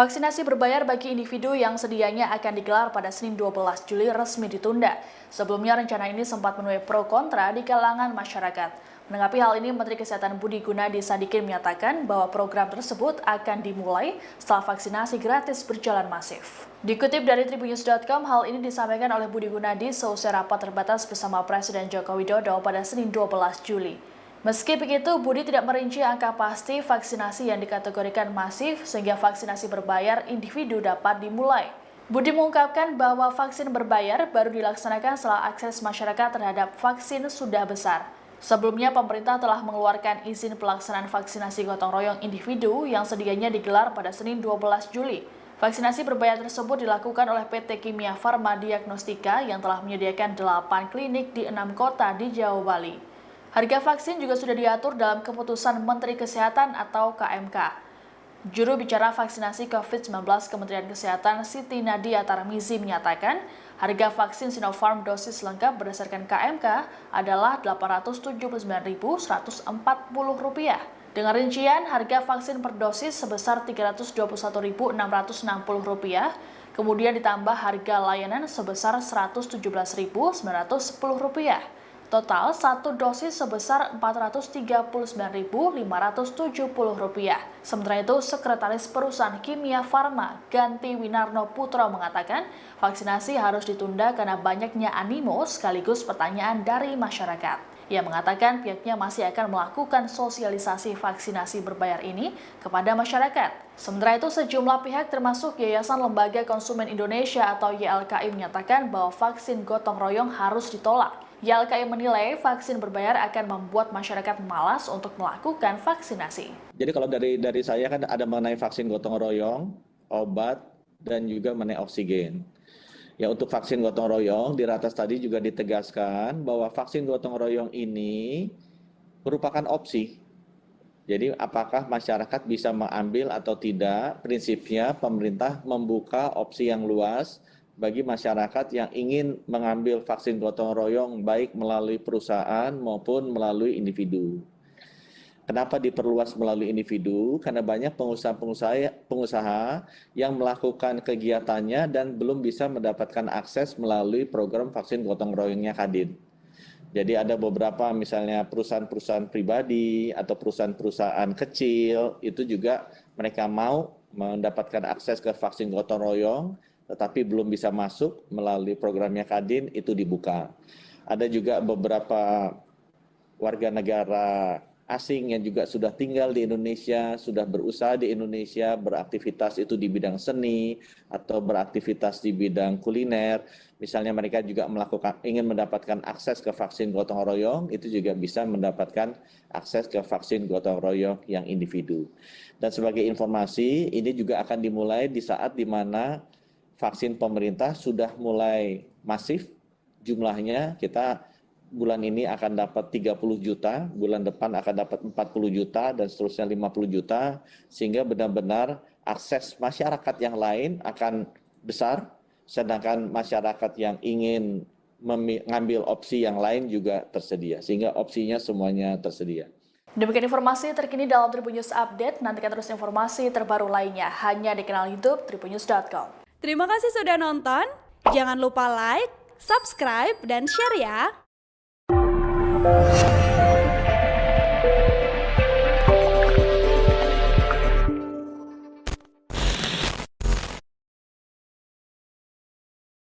Vaksinasi berbayar bagi individu yang sedianya akan digelar pada Senin 12 Juli resmi ditunda. Sebelumnya rencana ini sempat menuai pro kontra di kalangan masyarakat. Menanggapi hal ini, Menteri Kesehatan Budi Gunadi Sadikin menyatakan bahwa program tersebut akan dimulai setelah vaksinasi gratis berjalan masif. Dikutip dari tribunnews.com, hal ini disampaikan oleh Budi Gunadi seusai rapat terbatas bersama Presiden Joko Widodo pada Senin 12 Juli. Meski begitu, Budi tidak merinci angka pasti vaksinasi yang dikategorikan masif sehingga vaksinasi berbayar individu dapat dimulai. Budi mengungkapkan bahwa vaksin berbayar baru dilaksanakan setelah akses masyarakat terhadap vaksin sudah besar. Sebelumnya, pemerintah telah mengeluarkan izin pelaksanaan vaksinasi gotong royong individu yang sedianya digelar pada Senin 12 Juli. Vaksinasi berbayar tersebut dilakukan oleh PT Kimia Farma Diagnostika yang telah menyediakan 8 klinik di 6 kota di Jawa Bali. Harga vaksin juga sudah diatur dalam keputusan Menteri Kesehatan atau KMK. Juru bicara vaksinasi COVID-19 Kementerian Kesehatan Siti Nadia Tarmizi menyatakan harga vaksin Sinopharm dosis lengkap berdasarkan KMK adalah Rp879.140. Dengan rincian, harga vaksin per dosis sebesar Rp321.660, kemudian ditambah harga layanan sebesar Rp117.910. Total satu dosis sebesar Rp439.570. Sementara itu, Sekretaris Perusahaan Kimia Farma Ganti Winarno Putro mengatakan vaksinasi harus ditunda karena banyaknya animo sekaligus pertanyaan dari masyarakat. Ia mengatakan pihaknya masih akan melakukan sosialisasi vaksinasi berbayar ini kepada masyarakat. Sementara itu, sejumlah pihak termasuk Yayasan Lembaga Konsumen Indonesia atau YLKI menyatakan bahwa vaksin gotong royong harus ditolak. YLKI menilai vaksin berbayar akan membuat masyarakat malas untuk melakukan vaksinasi. Jadi kalau dari saya kan ada mengenai vaksin gotong royong, obat, dan juga mengenai oksigen. Ya, untuk vaksin gotong royong, di ratas tadi juga ditegaskan bahwa vaksin gotong royong ini merupakan opsi. Jadi apakah masyarakat bisa mengambil atau tidak, prinsipnya pemerintah membuka opsi yang luas bagi masyarakat yang ingin mengambil vaksin gotong royong baik melalui perusahaan maupun melalui individu. Kenapa diperluas melalui individu? Karena banyak pengusaha yang melakukan kegiatannya dan belum bisa mendapatkan akses melalui program vaksin gotong royongnya Kadin. Jadi ada beberapa misalnya perusahaan-perusahaan pribadi atau perusahaan-perusahaan kecil itu juga mereka mau mendapatkan akses ke vaksin gotong royong tetapi belum bisa masuk melalui programnya Kadin, itu dibuka. Ada juga beberapa warga negara asing yang juga sudah tinggal di Indonesia, sudah berusaha di Indonesia, beraktivitas itu di bidang seni atau beraktivitas di bidang kuliner. Misalnya mereka juga ingin mendapatkan akses ke vaksin gotong royong, itu juga bisa mendapatkan akses ke vaksin gotong royong yang individu. Dan sebagai informasi, ini juga akan dimulai di saat di mana vaksin pemerintah sudah mulai masif jumlahnya. Kita bulan ini akan dapat 30 juta, bulan depan akan dapat 40 juta, dan seterusnya 50 juta, sehingga benar-benar akses masyarakat yang lain akan besar, sedangkan masyarakat yang ingin mengambil opsi yang lain juga tersedia, sehingga opsinya semuanya tersedia. Demikian informasi terkini dalam Tribunnews Update. Nantikan terus informasi terbaru lainnya hanya di kanal YouTube tribunnews.com. Terima kasih sudah nonton. Jangan lupa like, subscribe, dan share ya.